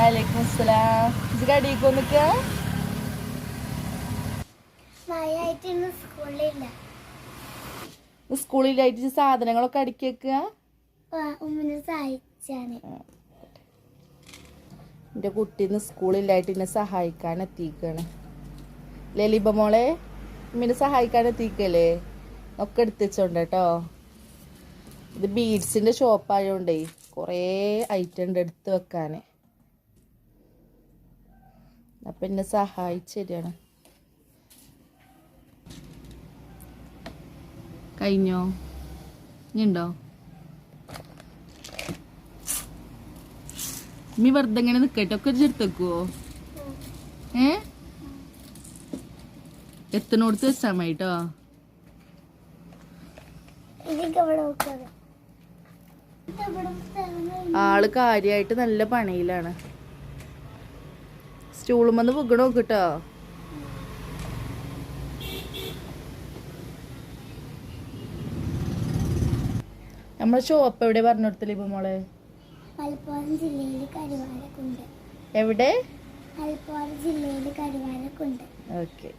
വലൈക്കും അസ്സലാം. ഇത് കടിക്കോ നിക്ക സ്കൂളിലായിട്ട് സാധനങ്ങളൊക്കെ അടുക്കി വെക്കുക. എന്റെ കുട്ടീന്ന് സ്കൂളിലായിട്ട് എന്നെ സഹായിക്കാൻ എത്തിക്കാണ്. ലലിബ മോളെ ഇമ്മിനെ സഹായിക്കാൻ എത്തിക്കല്ലേ ഒക്കെ എടുത്തുവെച്ചോണ്ട് കേട്ടോ. ഇത് ബീഡ്സിന്റെ ഷോപ്പായോണ്ടേ കുറേ ഐറ്റം ഉണ്ട് എടുത്ത് വെക്കാന്. അപ്പൊ എന്നെ സഹായിച്ചു തരികയാണ്. കഴിഞ്ഞോ? ഇനിയുണ്ടോ? നീ വെറുതെ ഇങ്ങനെ നിക്കട്ടെ, ഒക്കെ എടുത്തേക്കുവോ? എത്തനോടത്ത് വെച്ചാ മതിട്ടോ. ആള് കാര്യായിട്ട് നല്ല പണിയിലാണ്. സ്റ്റൂളുമെന്ന് പുകണ നോക്കിട്ടോ. നമ്മളെ ഷോപ്പ് എവിടെ പറഞ്ഞു കൊടുത്തില്ല ഇപ്പൊ മോളെ? മലപ്പുറം ജില്ലയില് കരുവാരക്കുണ്ട്. എവിടെ? മലപ്പുറം ജില്ലയില് കരുവാരക്കുണ്ട്. ഓക്കെ.